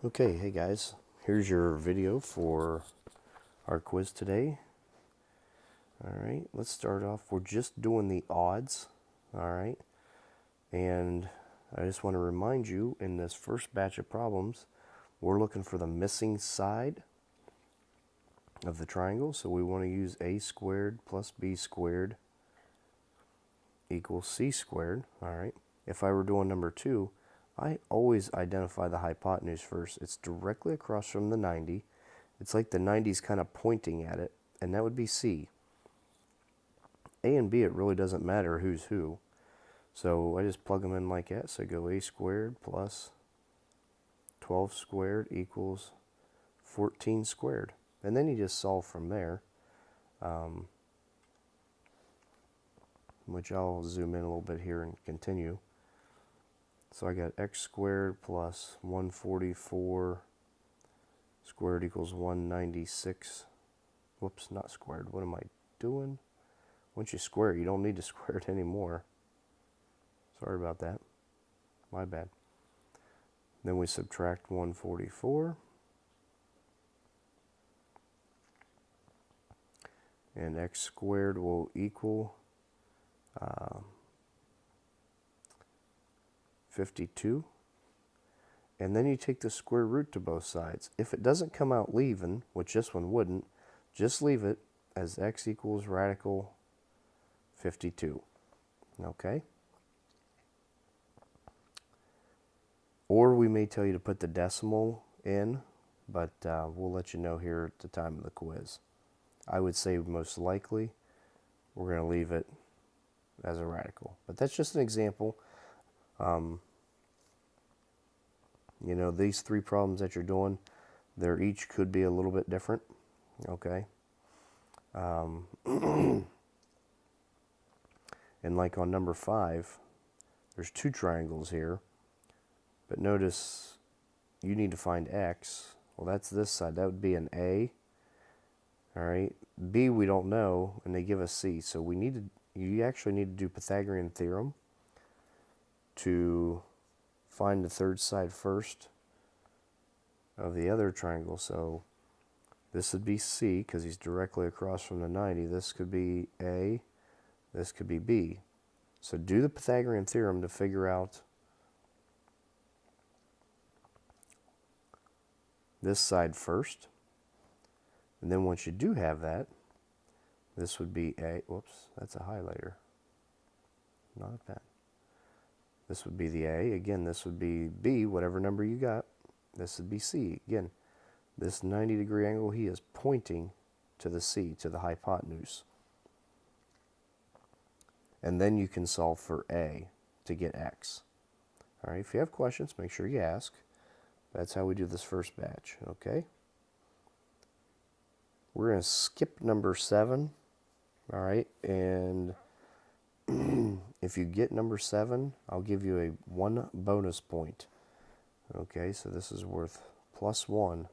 Okay, hey guys, here's your video for our quiz today. Alright, let's start off. We're just doing the odds, alright, and I just want to remind you in this first batch of problems, we're looking for the missing side of the triangle, so we want to use a squared plus b squared equals c squared, alright. If I were doing number 2, I always identify the hypotenuse first. It's directly across from the 90. It's like the 90 is kind of pointing at it, and that would be C. A and B, it really doesn't matter who's who. So I just plug them in like that. So I go a squared plus 12 squared equals 14 squared. And then you just solve from there, which I'll zoom in a little bit here and continue. So I got x squared plus 144 squared equals 196. Whoops, not squared. What am I doing? Once you square it, you don't need to square it anymore. Sorry about that. My bad. Then we subtract 144. And x squared will equal 52. And then you take the square root to both sides. If it doesn't come out even, which this one wouldn't, just leave it as x equals radical 52. Okay? Or we may tell you to put the decimal in, but we'll let you know here at the time of the quiz. I would say most likely we're going to leave it as a radical. But that's just an example. You know, these three problems that you're doing, they're each could be a little bit different. Okay? And like on number 5, there's two triangles here. But notice you need to find x. Well, that's this side. That would be an A. All right. B we don't know, and they give us C. So we need to. You actually need to do Pythagorean theorem to find the third side first of the other triangle. So this would be C because he's directly across from the 90. This could be A. This could be B. So do the Pythagorean theorem to figure out this side first. And then once you do have that, this would be A. Whoops, that's a highlighter, not a pen. This would be the A. Again, this would be B, whatever number you got. This would be C. Again, this 90-degree angle, he is pointing to the C, to the hypotenuse. And then you can solve for A to get X. All right, if you have questions, make sure you ask. That's how we do this first batch, okay? We're going to skip number 7, all right? And if you get number 7, I'll give you a 1 bonus point. Okay, so this is worth +1. All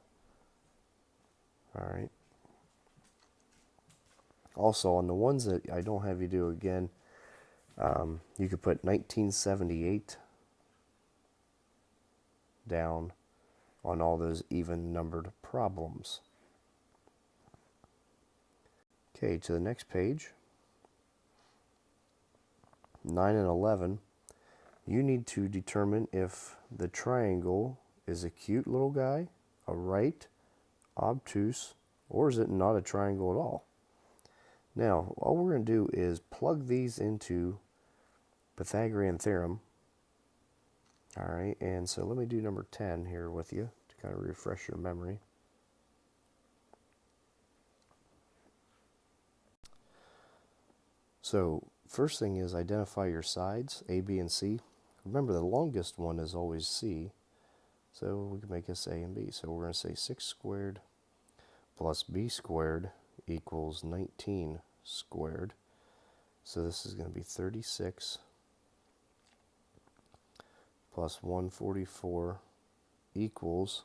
right. Also, on the ones that I don't have you do again, you could put 1978 down on all those even numbered problems. Okay, to the next page. 9 and 11. You need to determine if the triangle is a cute little guy, a right, obtuse, or is it not a triangle at all? Now, all we're going to do is plug these into Pythagorean theorem. All right, and so let me do number 10 here with you to kind of refresh your memory. So, first thing is identify your sides, A, B, and C. Remember, the longest one is always C, so we can make this A and B. So we're going to say 6 squared plus B squared equals 19 squared. So this is going to be 36 plus 144 equals,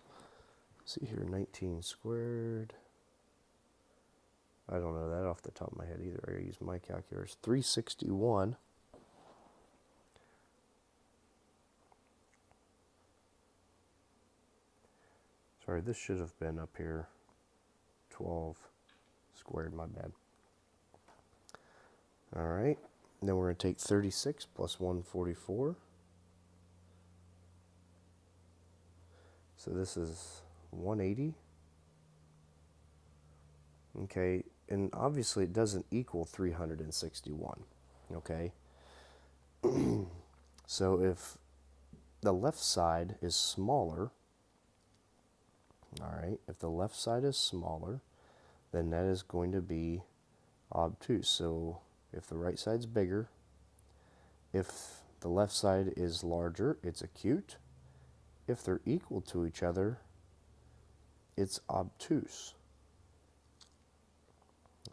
see here, 19 squared. I don't know that off the top of my head either. I use my calculator. 361 Sorry, this should have been up here. 12 squared, my bad. All right, then we're going to take 36 plus 144. So this is 180. Okay, and obviously it doesn't equal 361. Okay, so if the left side is smaller, all right, if the left side is smaller, then that is going to be obtuse. So if the right side's bigger, if the left side is larger, it's acute. If they're equal to each other, it's obtuse.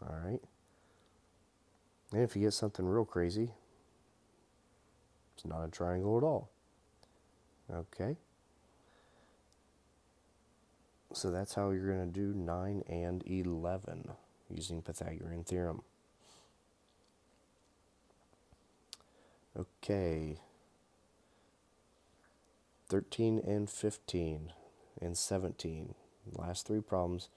All right. And if you get something real crazy, it's not a triangle at all. Okay. So that's how you're going to do 9 and 11 using Pythagorean theorem. Okay. 13 and 15 and 17. Last three problems,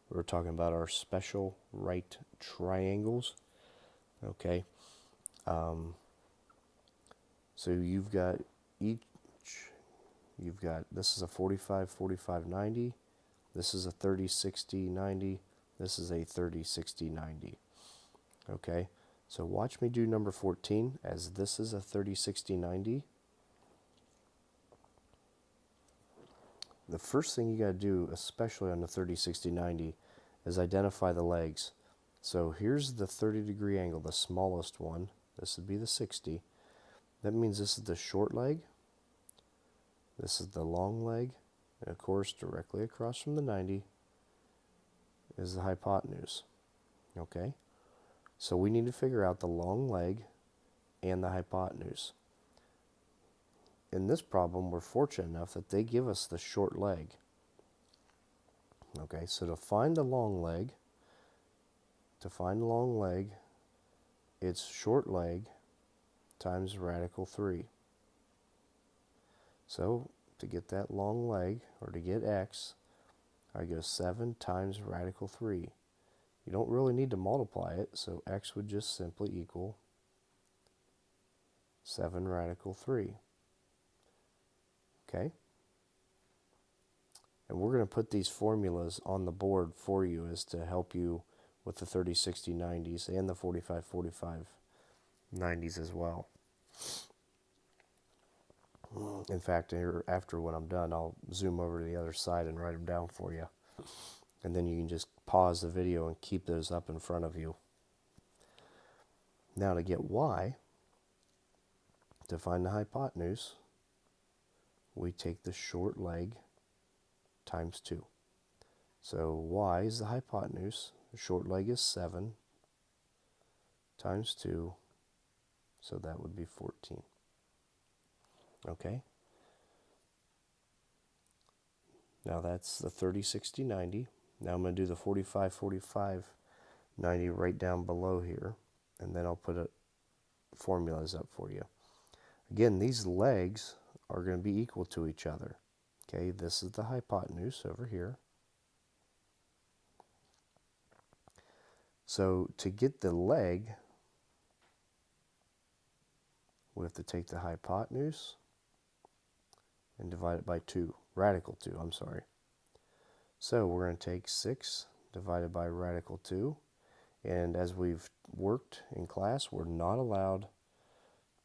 we were talking about our special right triangles. Okay. So you've got this is a 45, 45, 90. This is a 30, 60, 90. This is a 30, 60, 90. Okay. So watch me do number 14, as this is a 30, 60, 90. The first thing you got to do, especially on the 30, 60, 90, is identify the legs. So here's the 30-degree angle, the smallest one. This would be the 60. That means this is the short leg. This is the long leg. And of course, directly across from the 90 is the hypotenuse. Okay? So we need to figure out the long leg and the hypotenuse. In this problem, we're fortunate enough that they give us the short leg. Okay, so to find the long leg, it's short leg times radical 3. So to get that long leg, or to get x, I go 7 times radical 3. You don't really need to multiply it, so x would just simply equal 7 radical 3. Okay? And we're going to put these formulas on the board for you as to help you with the 30, 60, 90s and the 45, 45, 90s as well. In fact, after when I'm done, I'll zoom over to the other side and write them down for you. And then you can just pause the video and keep those up in front of you. Now to get y, to find the hypotenuse, we take the short leg times 2. So y is the hypotenuse. The short leg is 7 times 2. So that would be 14. Okay? Now that's the 30, 60, 90. Now I'm going to do the 45, 45, 90 right down below here. And then I'll put formulas up for you. Again, these legs are going to be equal to each other. Okay, this is the hypotenuse over here. So to get the leg, we have to take the hypotenuse and divide it by 2. Radical 2, I'm sorry. So we're going to take 6 divided by radical 2. And as we've worked in class, we're not allowed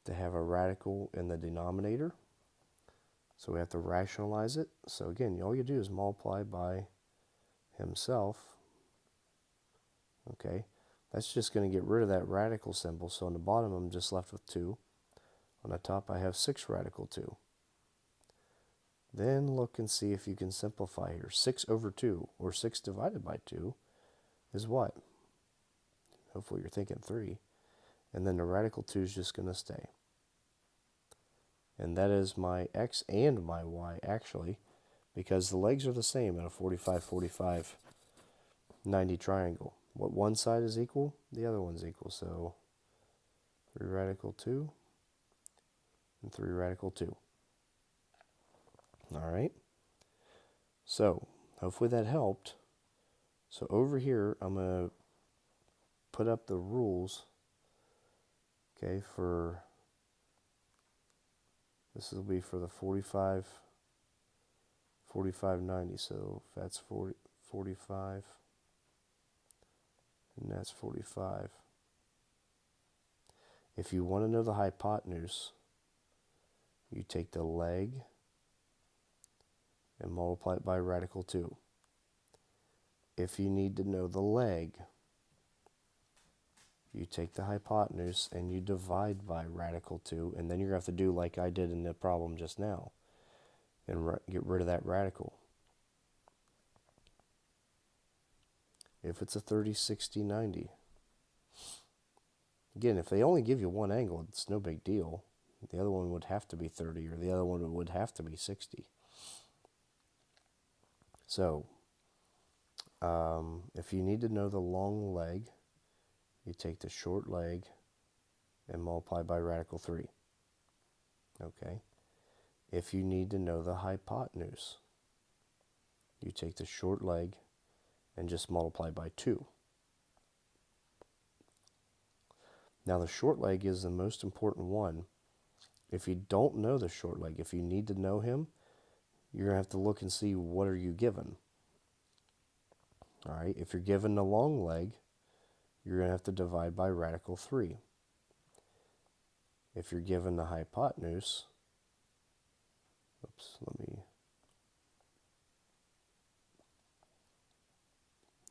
to have a radical in the denominator. So we have to rationalize it. So again, all you do is multiply by himself. Okay, that's just going to get rid of that radical symbol. So on the bottom, I'm just left with 2. On the top, I have 6 radical 2. Then look and see if you can simplify here. 6 over 2, or 6 divided by 2, is what? Hopefully you're thinking 3. And then the radical 2 is just going to stay. And that is my x and my y, actually, because the legs are the same in a 45, 45, 90 triangle. What one side is equal, the other one's equal. So 3 radical 2 and 3 radical 2. All right. So hopefully that helped. So over here, I'm going to put up the rules, okay, for, this will be for the 45, 4590. So if that's 40, 45, and that's 45. If you want to know the hypotenuse, you take the leg and multiply it by radical 2. If you need to know the leg, you take the hypotenuse and you divide by radical 2, and then you're going to have to do like I did in the problem just now and get rid of that radical. If it's a 30, 60, 90. Again, if they only give you one angle, it's no big deal. The other one would have to be 30, or the other one would have to be 60. So, if you need to know the long leg, you take the short leg and multiply by radical 3. Okay? If you need to know the hypotenuse, you take the short leg and just multiply by 2. Now the short leg is the most important one. If you don't know the short leg, if you need to know him, you're going to have to look and see what are you given. All right, if you're given the long leg, you're going to have to divide by radical 3. If you're given the hypotenuse,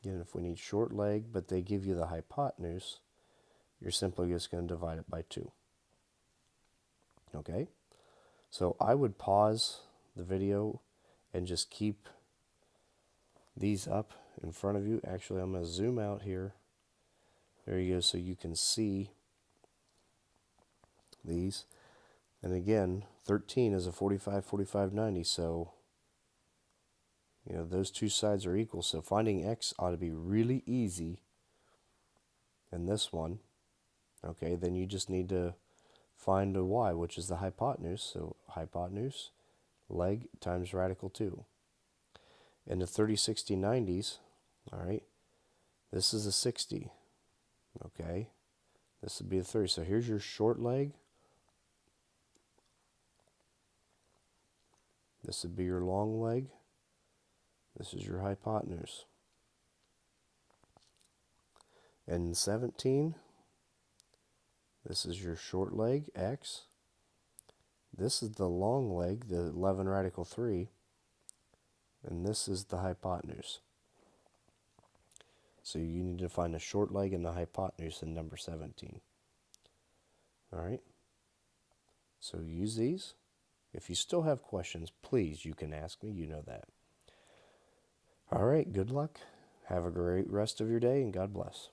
again, if we need short leg, but they give you the hypotenuse, you're simply just going to divide it by 2. Okay? So I would pause the video and just keep these up in front of you. Actually, I'm going to zoom out here. There you go, so you can see these. And again, 13 is a 45, 45, 90, so you know those two sides are equal. So finding x ought to be really easy in this one. Okay, then you just need to find a y, which is the hypotenuse. So hypotenuse, leg times radical 2. In the 30, 60, 90s, all right, this is a 60. Okay, this would be a 30. So here's your short leg. This would be your long leg. This is your hypotenuse. And 17, this is your short leg, x. This is the long leg, the 11 radical 3. And this is the hypotenuse. So you need to find the short leg and the hypotenuse in number 17. All right. So use these. If you still have questions, please, you can ask me. You know that. All right. Good luck. Have a great rest of your day, and God bless.